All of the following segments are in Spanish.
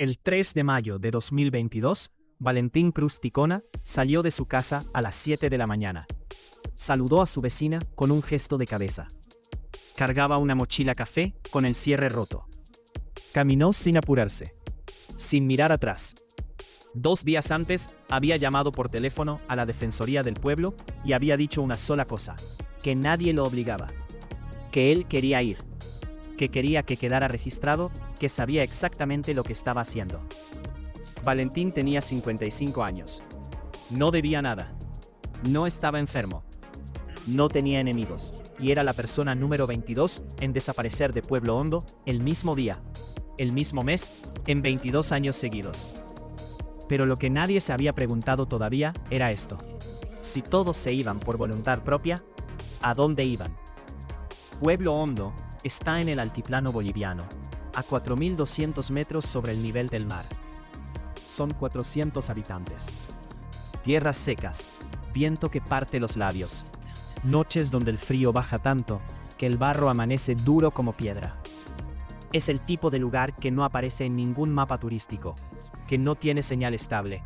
El 3 de mayo de 2022, Valentín Cruz Ticona salió de su casa a las 7 de la mañana. Saludó a su vecina con un gesto de cabeza. Cargaba una mochila café con el cierre roto. Caminó sin apurarse, sin mirar atrás. 2 días antes, había llamado por teléfono a la Defensoría del Pueblo y había dicho una sola cosa: que nadie lo obligaba. Que él quería ir. Que quería que quedara registrado, que sabía exactamente lo que estaba haciendo. Valentín tenía 55 años. No debía nada. No estaba enfermo. No tenía enemigos. Y era la persona número 22 en desaparecer de Pueblo Hondo el mismo día, el mismo mes, en 22 años seguidos. Pero lo que nadie se había preguntado todavía era esto: si todos se iban por voluntad propia, ¿a dónde iban? Pueblo Hondo está en el altiplano boliviano, a 4.200 metros sobre el nivel del mar. Son 400 habitantes. Tierras secas, viento que parte los labios. Noches donde el frío baja tanto que el barro amanece duro como piedra. Es el tipo de lugar que no aparece en ningún mapa turístico, que no tiene señal estable,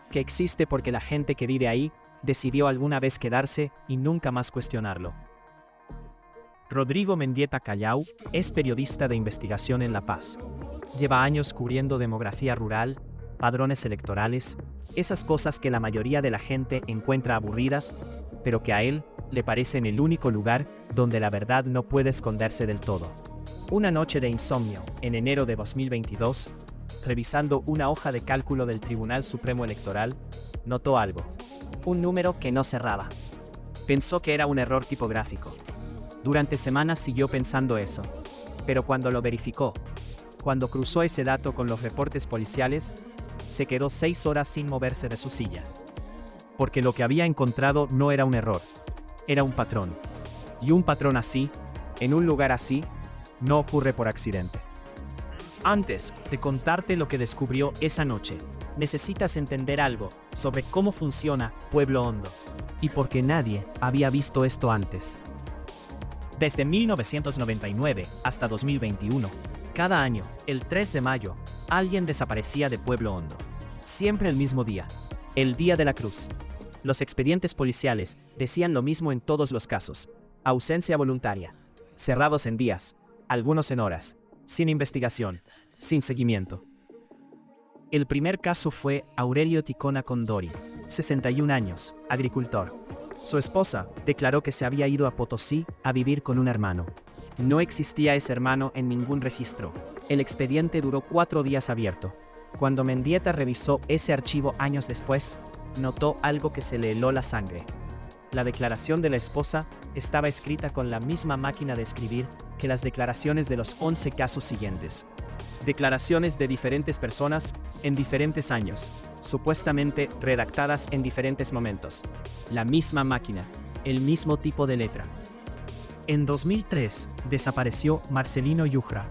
que existe porque la gente que vive ahí decidió alguna vez quedarse y nunca más cuestionarlo. Rodrigo Mendieta Callao es periodista de investigación en La Paz. Lleva años cubriendo demografía rural, padrones electorales, esas cosas que la mayoría de la gente encuentra aburridas, pero que a él le parecen el único lugar donde la verdad no puede esconderse del todo. Una noche de insomnio, en enero de 2022, revisando una hoja de cálculo del Tribunal Supremo Electoral, notó algo: un número que no cerraba. Pensó que era un error tipográfico. Durante semanas siguió pensando eso, pero cuando lo verificó, cuando cruzó ese dato con los reportes policiales, se quedó 6 horas sin moverse de su silla. Porque lo que había encontrado no era un error, era un patrón. Y un patrón así, en un lugar así, no ocurre por accidente. Antes de contarte lo que descubrió esa noche, necesitas entender algo sobre cómo funciona Pueblo Hondo, y por qué nadie había visto esto antes. Desde 1999 hasta 2021, cada año, el 3 de mayo, alguien desaparecía de Pueblo Hondo. Siempre el mismo día, el Día de la Cruz. Los expedientes policiales decían lo mismo en todos los casos: ausencia voluntaria, cerrados en días, algunos en horas, sin investigación, sin seguimiento. El primer caso fue Aurelio Ticona Condori, 61 años, agricultor. Su esposa declaró que se había ido a Potosí a vivir con un hermano. No existía ese hermano en ningún registro. El expediente duró 4 días abierto. Cuando Mendieta revisó ese archivo años después, notó algo que se le heló la sangre. La declaración de la esposa estaba escrita con la misma máquina de escribir que las declaraciones de los 11 casos siguientes. Declaraciones de diferentes personas en diferentes años, supuestamente redactadas en diferentes momentos. La misma máquina, el mismo tipo de letra. En 2003 desapareció Marcelino Yujra.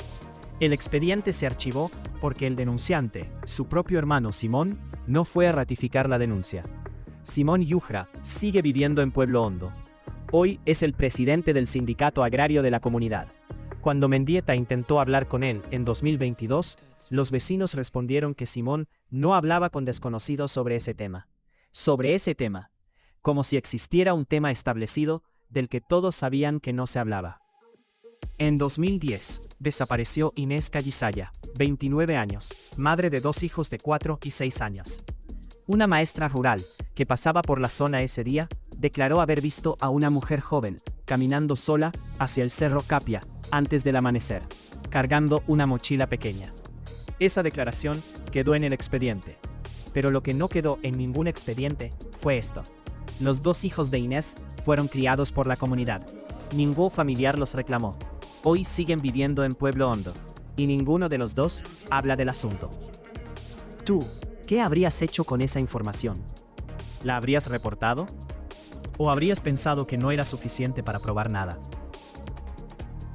El expediente se archivó porque el denunciante, su propio hermano Simón, no fue a ratificar la denuncia. Simón Yujra sigue viviendo en Pueblo Hondo. Hoy es el presidente del sindicato agrario de la comunidad. Cuando Mendieta intentó hablar con él en 2022, los vecinos respondieron que Simón no hablaba con desconocidos sobre ese tema. Sobre ese tema. Como si existiera un tema establecido del que todos sabían que no se hablaba. En 2010, desapareció Inés Callisaya, 29 años, madre de 2 hijos de 4 y 6 años. Una maestra rural, que pasaba por la zona ese día, declaró haber visto a una mujer joven, caminando sola hacia el Cerro Capia, antes del amanecer, cargando una mochila pequeña. Esa declaración quedó en el expediente. Pero lo que no quedó en ningún expediente fue esto: los 2 hijos de Inés fueron criados por la comunidad. Ningún familiar los reclamó. Hoy siguen viviendo en Pueblo Hondo, y ninguno de los 2 habla del asunto. ¿Tú qué habrías hecho con esa información? ¿La habrías reportado? ¿O habrías pensado que no era suficiente para probar nada?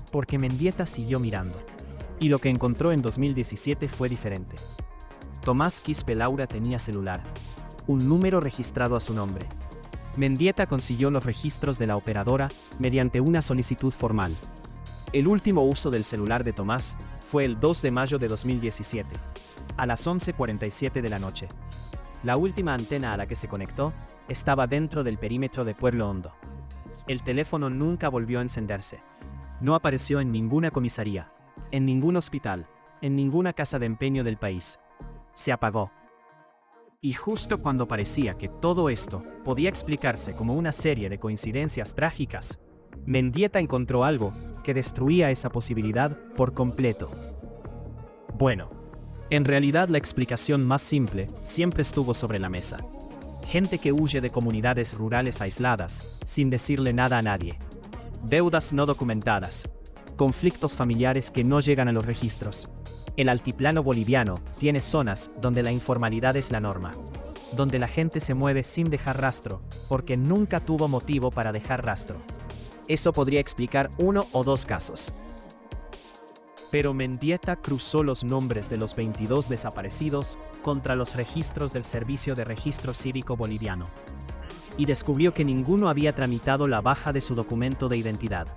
Porque Mendieta siguió mirando. Y lo que encontró en 2017 fue diferente. Tomás Quispe Laura tenía celular. Un número registrado a su nombre. Mendieta consiguió los registros de la operadora mediante una solicitud formal. El último uso del celular de Tomás Fue el 2 de mayo de 2017, a las 11:47 de la noche. La última antena a la que se conectó estaba dentro del perímetro de Pueblo Hondo. El teléfono nunca volvió a encenderse. No apareció en ninguna comisaría, en ningún hospital, en ninguna casa de empeño del país. Se apagó. Y justo cuando parecía que todo esto podía explicarse como una serie de coincidencias trágicas, Mendieta encontró algo que destruía esa posibilidad por completo. Bueno, en realidad la explicación más simple siempre estuvo sobre la mesa. Gente que huye de comunidades rurales aisladas, sin decirle nada a nadie. Deudas no documentadas. Conflictos familiares que no llegan a los registros. El altiplano boliviano tiene zonas donde la informalidad es la norma. Donde la gente se mueve sin dejar rastro, porque nunca tuvo motivo para dejar rastro. Eso podría explicar uno o dos casos. Pero Mendieta cruzó los nombres de los 22 desaparecidos contra los registros del Servicio de Registro Cívico Boliviano. Y descubrió que ninguno había tramitado la baja de su documento de identidad.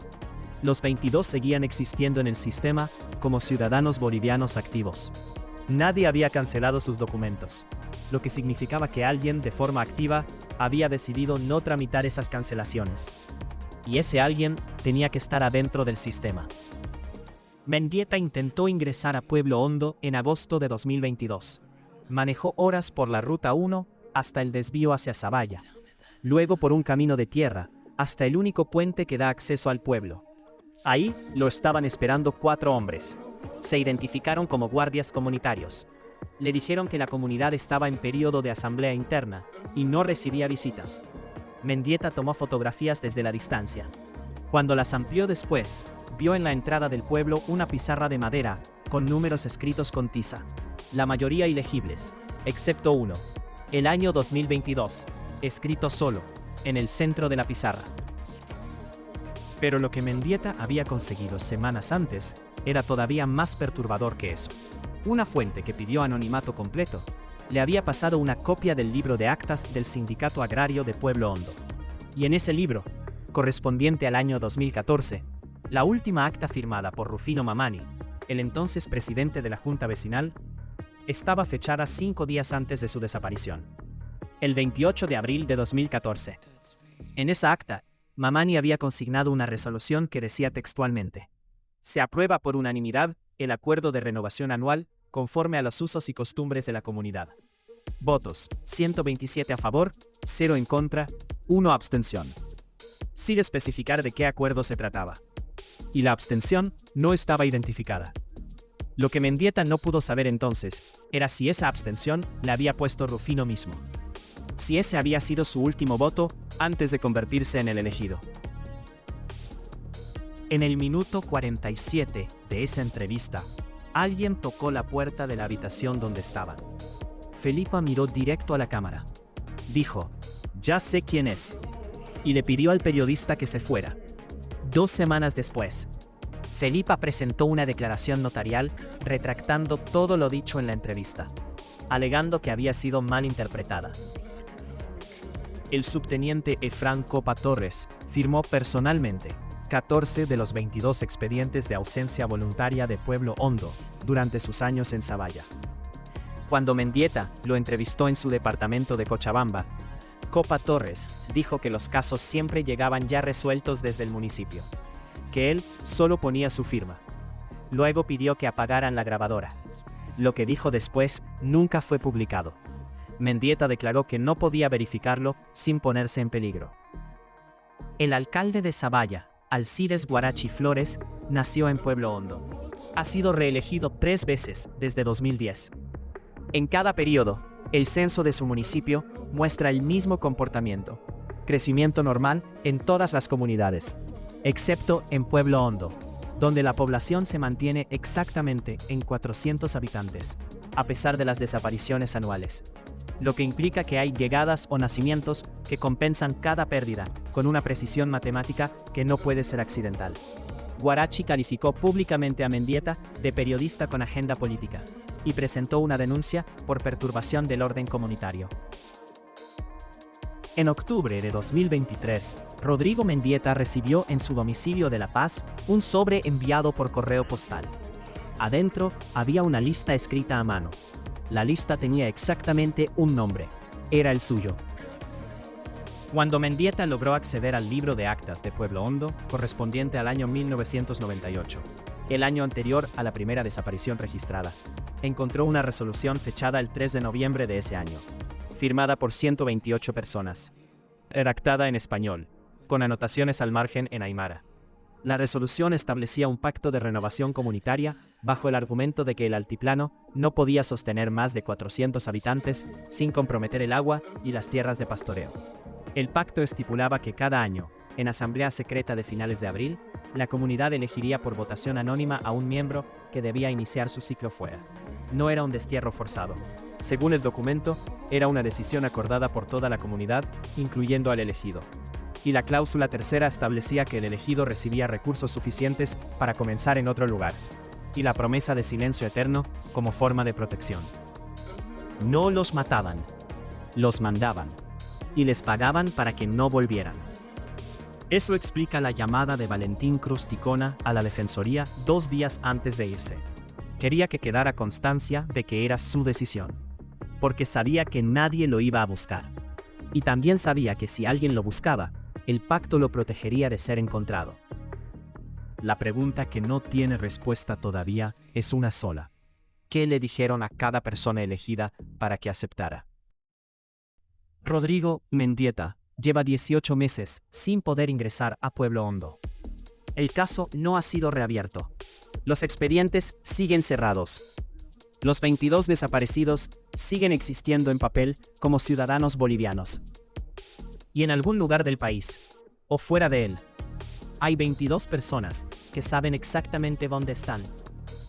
Los 22 seguían existiendo en el sistema como ciudadanos bolivianos activos. Nadie había cancelado sus documentos, lo que significaba que alguien de forma activa había decidido no tramitar esas cancelaciones. Y ese alguien tenía que estar adentro del sistema. Mendieta intentó ingresar a Pueblo Hondo en agosto de 2022. Manejó horas por la Ruta 1 hasta el desvío hacia Zaballa. Luego por un camino de tierra, hasta el único puente que da acceso al pueblo. Ahí lo estaban esperando 4 hombres. Se identificaron como guardias comunitarios. Le dijeron que la comunidad estaba en periodo de asamblea interna y no recibía visitas. Mendieta tomó fotografías desde la distancia. Cuando las amplió después, vio en la entrada del pueblo una pizarra de madera, con números escritos con tiza. La mayoría ilegibles, excepto uno. El año 2022, escrito solo, en el centro de la pizarra. Pero lo que Mendieta había conseguido semanas antes, era todavía más perturbador que eso. Una fuente que pidió anonimato completo, le había pasado una copia del libro de actas del Sindicato Agrario de Pueblo Hondo. Y en ese libro, correspondiente al año 2014, la última acta firmada por Rufino Mamani, el entonces presidente de la Junta Vecinal, estaba fechada 5 días antes de su desaparición, el 28 de abril de 2014. En esa acta, Mamani había consignado una resolución que decía textualmente: se aprueba por unanimidad el acuerdo de renovación anual conforme a los usos y costumbres de la comunidad. Votos: 127 a favor, 0 en contra, 1 abstención. Sin especificar de qué acuerdo se trataba. Y la abstención no estaba identificada. Lo que Mendieta no pudo saber entonces era si esa abstención la había puesto Rufino mismo. Si ese había sido su último voto antes de convertirse en el elegido. En el minuto 47 de esa entrevista, alguien tocó la puerta de la habitación donde estaban. Felipa miró directo a la cámara. Dijo: ya sé quién es. Y le pidió al periodista que se fuera. 2 semanas después, Felipa presentó una declaración notarial retractando todo lo dicho en la entrevista, alegando que había sido mal interpretada. El subteniente Efrán Copa Torres firmó personalmente 14 de los 22 expedientes de ausencia voluntaria de Pueblo Hondo durante sus años en Zaballa. Cuando Mendieta lo entrevistó en su departamento de Cochabamba, Copa Torres dijo que los casos siempre llegaban ya resueltos desde el municipio, que él solo ponía su firma. Luego pidió que apagaran la grabadora. Lo que dijo después nunca fue publicado. Mendieta declaró que no podía verificarlo sin ponerse en peligro. El alcalde de Zaballa, Alcides Guarachi Flores, nació en Pueblo Hondo. Ha sido reelegido 3 veces desde 2010. En cada periodo, el censo de su municipio muestra el mismo comportamiento: crecimiento normal en todas las comunidades, excepto en Pueblo Hondo, donde la población se mantiene exactamente en 400 habitantes, a pesar de las desapariciones anuales. Lo que implica que hay llegadas o nacimientos que compensan cada pérdida, con una precisión matemática que no puede ser accidental. Guarachi calificó públicamente a Mendieta de periodista con agenda política, y presentó una denuncia por perturbación del orden comunitario. En octubre de 2023, Rodrigo Mendieta recibió en su domicilio de La Paz un sobre enviado por correo postal. Adentro había una lista escrita a mano. La lista tenía exactamente un nombre. Era el suyo. Cuando Mendieta logró acceder al libro de actas de Pueblo Hondo, correspondiente al año 1998, el año anterior a la primera desaparición registrada, encontró una resolución fechada el 3 de noviembre de ese año, firmada por 128 personas, redactada en español, con anotaciones al margen en aymara. La resolución establecía un pacto de renovación comunitaria bajo el argumento de que el altiplano no podía sostener más de 400 habitantes sin comprometer el agua y las tierras de pastoreo. El pacto estipulaba que cada año, en asamblea secreta de finales de abril, la comunidad elegiría por votación anónima a un miembro que debía iniciar su ciclo fuera. No era un destierro forzado. Según el documento, era una decisión acordada por toda la comunidad, incluyendo al elegido. Y la cláusula tercera establecía que el elegido recibía recursos suficientes para comenzar en otro lugar, y la promesa de silencio eterno como forma de protección. No los mataban, los mandaban, y les pagaban para que no volvieran. Eso explica la llamada de Valentín Cruz Ticona a la Defensoría 2 días antes de irse. Quería que quedara constancia de que era su decisión, porque sabía que nadie lo iba a buscar. Y también sabía que si alguien lo buscaba, el pacto lo protegería de ser encontrado. La pregunta que no tiene respuesta todavía es una sola. ¿Qué le dijeron a cada persona elegida para que aceptara? Rodrigo Mendieta lleva 18 meses sin poder ingresar a Pueblo Hondo. El caso no ha sido reabierto. Los expedientes siguen cerrados. Los 22 desaparecidos siguen existiendo en papel como ciudadanos bolivianos. Y en algún lugar del país, o fuera de él, hay 22 personas que saben exactamente dónde están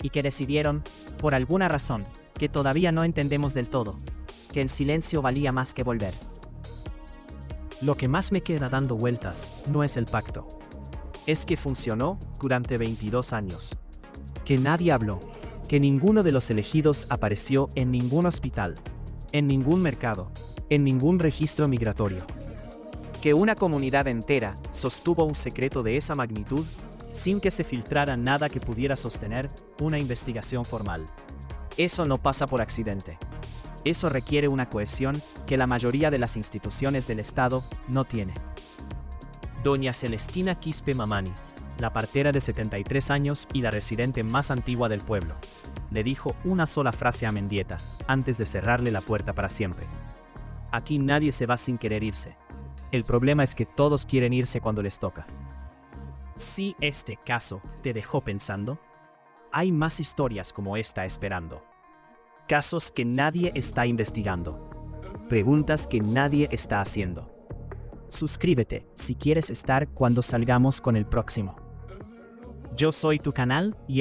y que decidieron, por alguna razón, que todavía no entendemos del todo, que el silencio valía más que volver. Lo que más me queda dando vueltas no es el pacto. Es que funcionó durante 22 años. Que nadie habló, que ninguno de los elegidos apareció en ningún hospital, en ningún mercado, en ningún registro migratorio. Que una comunidad entera sostuvo un secreto de esa magnitud sin que se filtrara nada que pudiera sostener una investigación formal. Eso no pasa por accidente. Eso requiere una cohesión que la mayoría de las instituciones del Estado no tiene. Doña Celestina Quispe Mamani, la partera de 73 años y la residente más antigua del pueblo, le dijo una sola frase a Mendieta antes de cerrarle la puerta para siempre. Aquí nadie se va sin querer irse. El problema es que todos quieren irse cuando les toca. Si este caso te dejó pensando, hay más historias como esta esperando. Casos que nadie está investigando. Preguntas que nadie está haciendo. Suscríbete si quieres estar cuando salgamos con el próximo. Yo soy tu canal y